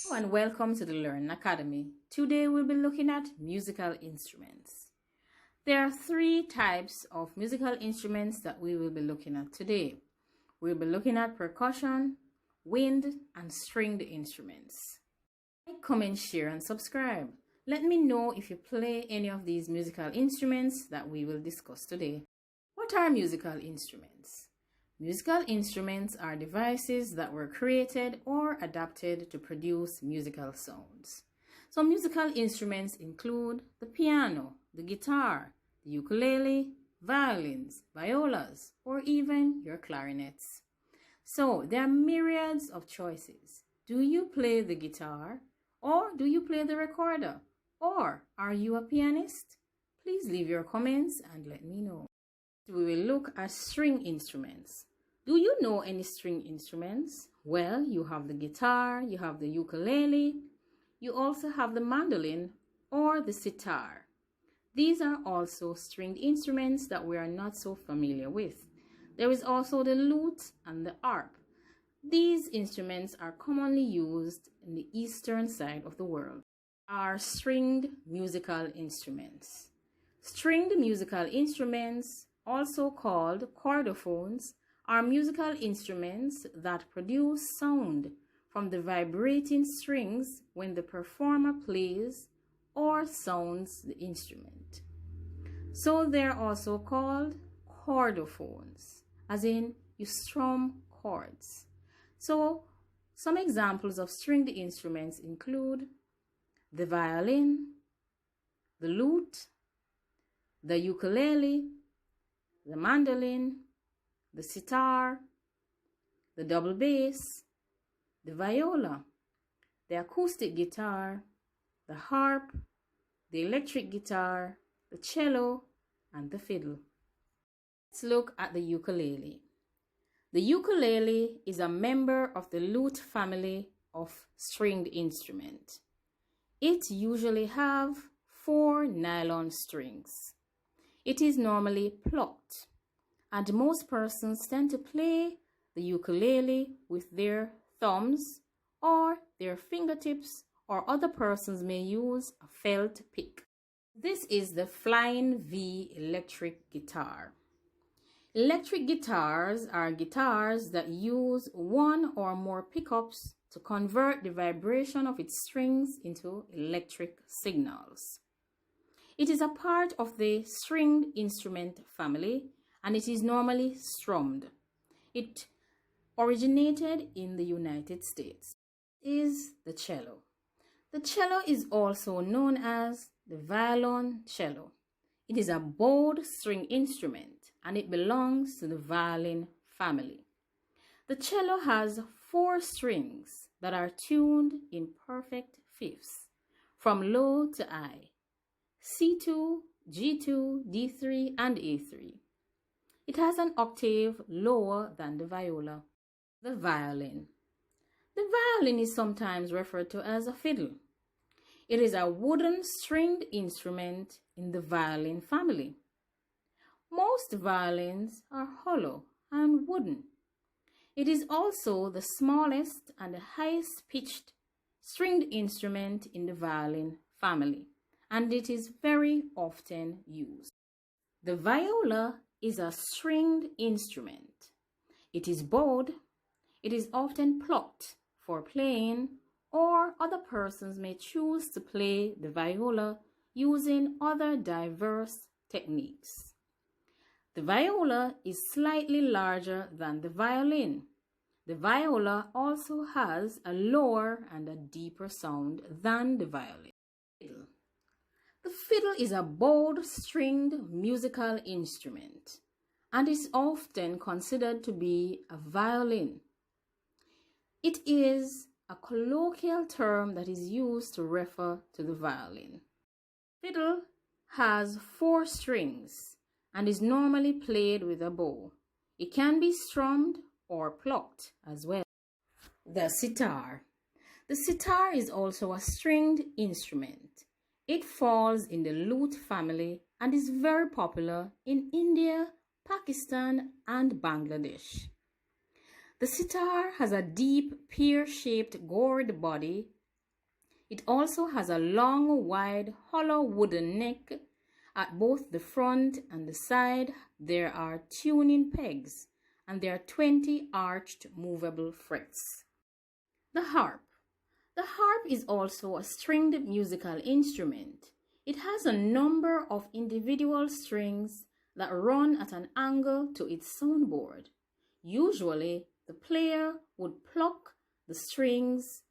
Hello and welcome to the Learn Academy. Today we'll be looking at musical instruments. There are three types of musical instruments that we will be looking at today. We'll be looking at percussion, wind, and stringed instruments. Like, comment, share, and subscribe. Let me know if you play any of these musical instruments that we will discuss today. What are musical instruments? Musical instruments are devices that were created or adapted to produce musical sounds. Some musical instruments include the piano, the guitar, the ukulele, violins, violas, or even your clarinets. So there are myriads of choices. Do you play the guitar, or do you play the recorder, or are you a pianist? Please leave your comments and let me know. We will look at string instruments. Do you know any string instruments? Well, you have the guitar, you have the ukulele, you also have the mandolin or the sitar. These are also stringed instruments that we are not so familiar with. There is also the lute and the harp. These instruments are commonly used in the eastern side of the world. Are stringed musical instruments. Stringed musical instruments, also called chordophones, are musical instruments that produce sound from the vibrating strings when the performer plays or sounds the instrument. So they're also called chordophones, as in you strum chords. So some examples of stringed instruments include the violin, the lute, the ukulele, the mandolin, the sitar, the double bass, the viola, the acoustic guitar, the harp, the electric guitar, the cello, and the fiddle. Let's look at the ukulele. The ukulele is a member of the lute family of stringed instruments. It usually has 4 nylon strings. It is normally plucked, and most persons tend to play the ukulele with their thumbs or their fingertips, or other persons may use a felt pick. This is the Flying V electric guitar. Electric guitars are guitars that use one or more pickups to convert the vibration of its strings into electric signals. It is a part of the stringed instrument family, and it is normally strummed. It originated in the United States. Is the cello. The cello is also known as the violoncello. It is a bowed string instrument, and it belongs to the violin family. The cello has 4 strings that are tuned in perfect fifths, from low to high: C2, G2, D3, and A3. It has an octave lower than the viola. The violin. The violin is sometimes referred to as a fiddle. It is a wooden stringed instrument in the violin family. Most violins are hollow and wooden. It is also the smallest and the highest pitched stringed instrument in the violin family, and it is very often used. The viola is a stringed instrument. It is bowed. It is often plucked for playing, or other persons may choose to play the viola using other diverse techniques. The viola is slightly larger than the violin. The viola also has a lower and a deeper sound than the violin. The fiddle is a bowed stringed musical instrument and is often considered to be a violin. It is a colloquial term that is used to refer to the violin. Fiddle has 4 strings and is normally played with a bow. It can be strummed or plucked as well. The sitar. The sitar is also a stringed instrument. It falls in the lute family and is very popular in India, Pakistan, and Bangladesh. The sitar has a deep, pear-shaped gourd body It also has a long, wide, hollow wooden neck. At both the front and the side, there are tuning pegs, and there are 20 arched movable frets. The harp. The harp is also a stringed musical instrument. It has a number of individual strings that run at an angle to its soundboard. Usually, the player would pluck the strings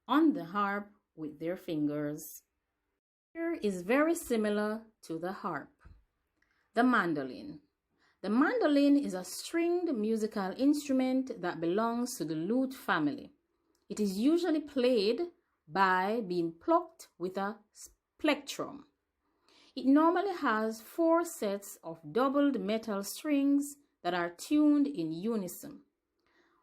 on the harp with their fingers. Here is very similar to the harp. The mandolin. The mandolin is a stringed musical instrument that belongs to the lute family. It is usually played by being plucked with a plectrum. It normally has 4 sets of doubled metal strings that are tuned in unison.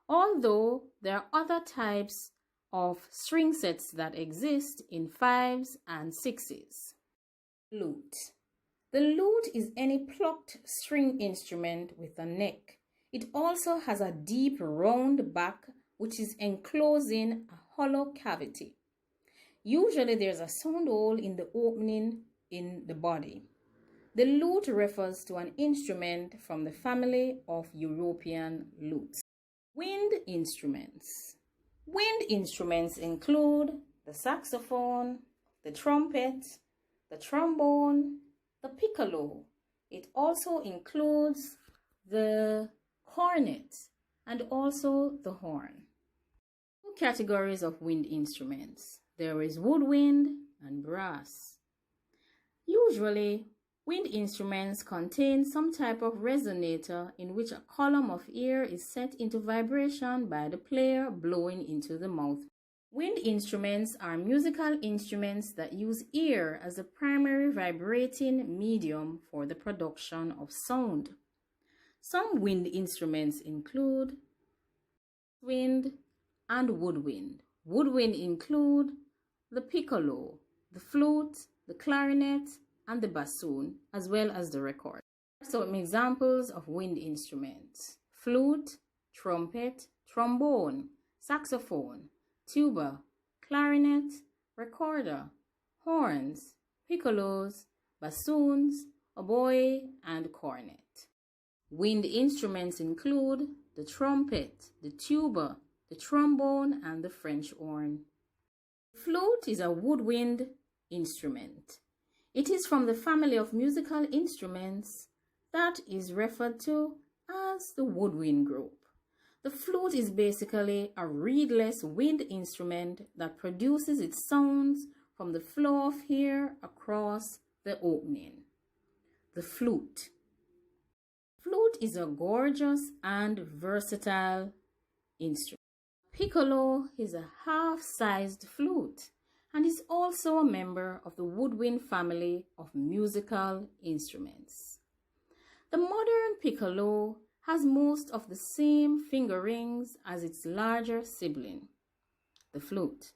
Although there are other types of string sets that exist in 5s and 6s. Lute. The lute is any plucked string instrument with a neck. It also has a deep round back which is enclosing a hollow cavity. Usually there's a sound hole in the opening in the body. The lute refers to an instrument from the family of European lutes. Wind instruments. Wind instruments include the saxophone, the trumpet, the trombone, the piccolo. It also includes the cornet and also the horn. 2 categories of wind instruments. There is woodwind and brass. Usually, wind instruments contain some type of resonator in which a column of air is set into vibration by the player blowing into the mouth. Wind instruments are musical instruments that use air as a primary vibrating medium for the production of sound. Some wind instruments include wind and woodwind. Woodwind include the piccolo, the flute, the clarinet, and the bassoon, as well as the record. Some examples of wind instruments: flute, trumpet, trombone, saxophone, tuba, clarinet, recorder, horns, piccolos, bassoons, oboe, and cornet. Wind instruments include the trumpet, the tuba, the trombone, and the French horn. Flute is a woodwind instrument. It is from the family of musical instruments that is referred to as the woodwind group. The flute is basically a reedless wind instrument that produces its sounds from the flow of air across the opening. The flute. Flute is a gorgeous and versatile instrument. Piccolo is a half-sized flute and is also a member of the woodwind family of musical instruments. The modern piccolo has most of the same fingerings as its larger sibling, the flute.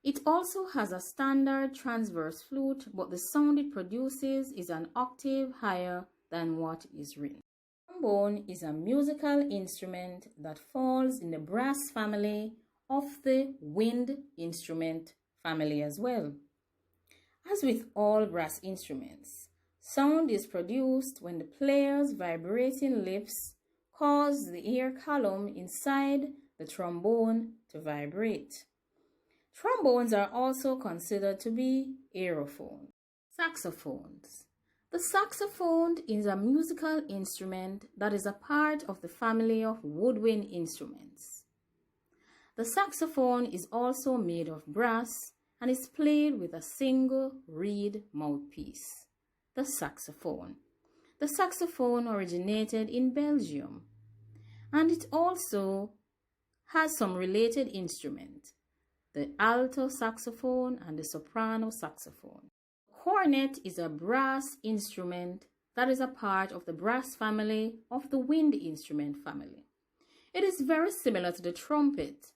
It also has a standard transverse flute, but the sound it produces is an octave higher than what is written. Trombone is a musical instrument that falls in the brass family of the wind instrument family as well. As with all brass instruments, sound is produced when the player's vibrating lips cause the air column inside the trombone to vibrate. Trombones are also considered to be aerophones. Saxophones. The saxophone is a musical instrument that is a part of the family of woodwind instruments. The saxophone is also made of brass and is played with a single reed mouthpiece, the saxophone. The saxophone originated in Belgium, and it also has some related instruments, the alto saxophone and the soprano saxophone. Cornet is a brass instrument that is a part of the brass family of the wind instrument family. It is very similar to the trumpet,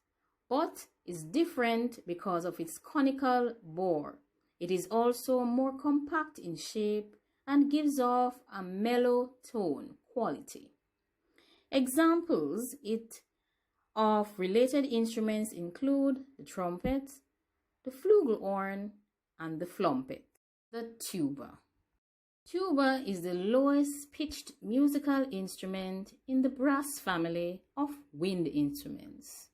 but is different because of its conical bore. It is also more compact in shape and gives off a mellow tone quality. Examples of related instruments include the trumpet, the flugelhorn, and the flumpet. The tuba. Tuba is the lowest pitched musical instrument in the brass family of wind instruments.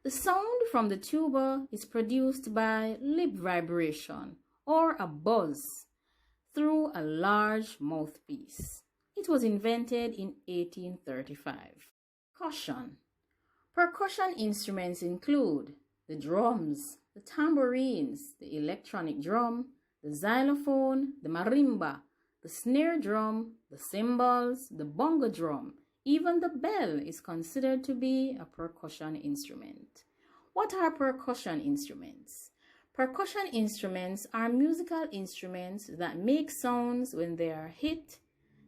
The sound from the tuba is produced by lip vibration or a buzz through a large mouthpiece. It was invented in 1835. Percussion. Percussion instruments include the drums, the tambourines, the electronic drum, the xylophone, the marimba, the snare drum, the cymbals, the bongo drum. Even the bell is considered to be a percussion instrument. What are percussion instruments? Percussion instruments are musical instruments that make sounds when they are hit,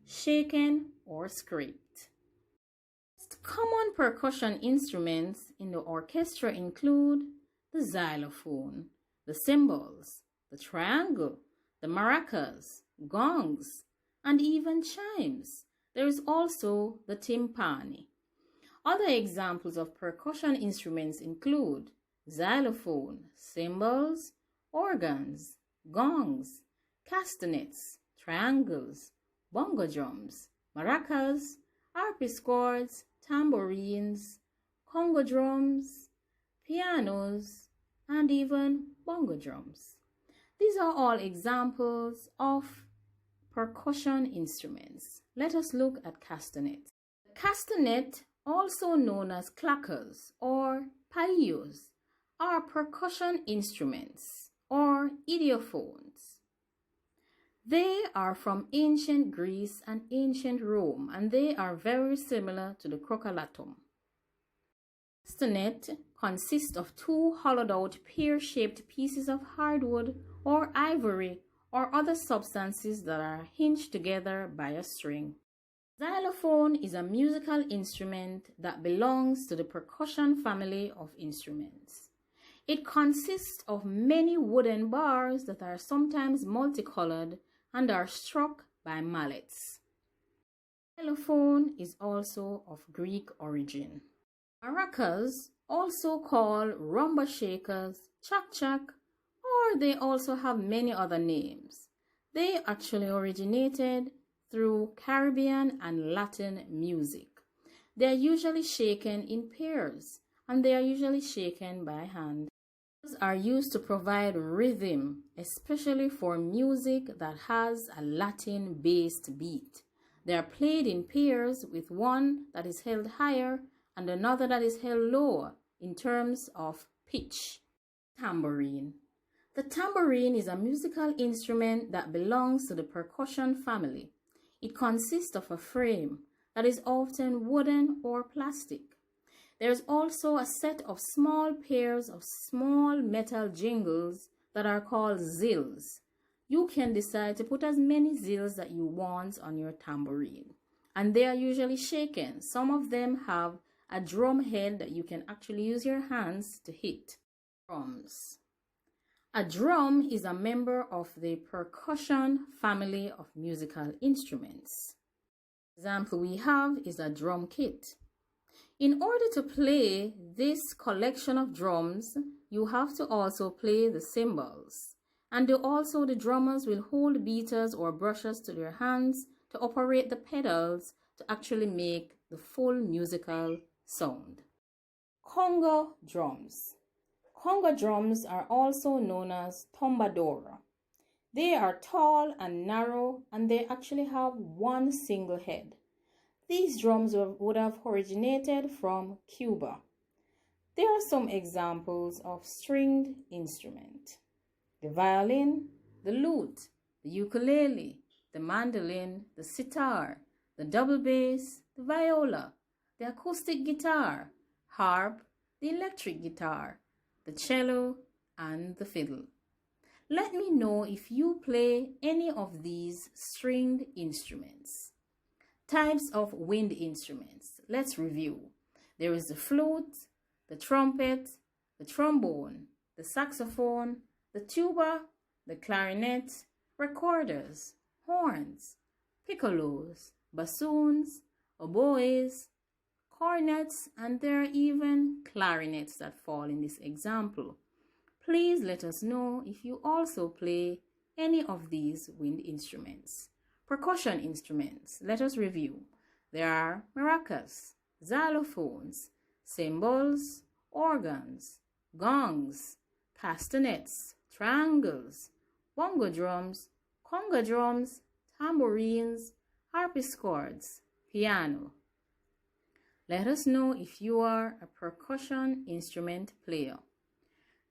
shaken, or scraped. Common percussion instruments in the orchestra include the xylophone, the cymbals, the triangle, the maracas, gongs, and even chimes. There is also the timpani. Other examples of percussion instruments include xylophone, cymbals, organs, gongs, castanets, triangles, bongo drums, maracas, harpsichords, tambourines, conga drums, pianos, and even bongo drums. These are all examples of percussion instruments. Let us look at castanet. Castanet, also known as clackers or paillos, are percussion instruments or idiophones. They are from ancient Greece and ancient Rome, and they are very similar to the crocolatum. Castanet consists of two hollowed-out pear-shaped pieces of hardwood or ivory or other substances that are hinged together by a string. Xylophone is a musical instrument that belongs to the percussion family of instruments. It consists of many wooden bars that are sometimes multicolored and are struck by mallets. Xylophone is also of Greek origin. Maracas, also called rumba shakers, chak-chak, or they also have many other names. They actually originated through Caribbean and Latin music. They are usually shaken in pairs, and they are usually shaken by hand. These are used to provide rhythm, especially for music that has a Latin-based beat. They are played in pairs with one that is held higher and another that is held lower in terms of pitch. Tambourine. The tambourine is a musical instrument that belongs to the percussion family. It consists of a frame that is often wooden or plastic. There is also a set of small pairs of small metal jingles that are called zills. You can decide to put as many zills that you want on your tambourine, and they are usually shaken. Some of them have a drum head that you can actually use your hands to hit. Drums. A drum is a member of the percussion family of musical instruments. Example we have is a drum kit. In order to play this collection of drums, you have to also play the cymbals. And also the drummers will hold beaters or brushes to their hands to operate the pedals to actually make the full musical sound. Conga drums. Conga drums are also known as tombadora. They are tall and narrow, and they actually have one single head. These drums would have originated from Cuba. There are some examples of stringed instruments: the violin, the lute, the ukulele, the mandolin, the sitar, the double bass, the viola, the acoustic guitar, harp, the electric guitar, the cello, and the fiddle. Let me know if you play any of these stringed instruments. Types of wind instruments. Let's review. There is the flute, the trumpet, the trombone, the saxophone, the tuba, the clarinet, recorders, horns, piccolos, bassoons, oboes, cornets, and there are even clarinets that fall in this example. Please let us know if you also play any of these wind instruments. Percussion instruments, let us review. There are maracas, xylophones, cymbals, organs, gongs, castanets, triangles, bongo drums, conga drums, tambourines, harpsichords, piano. Let us know if you are a percussion instrument player.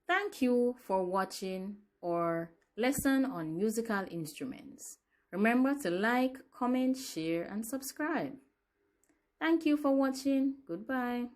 Thank you for watching our lesson on musical instruments. Remember to like, comment, share, and subscribe. Thank you for watching. Goodbye.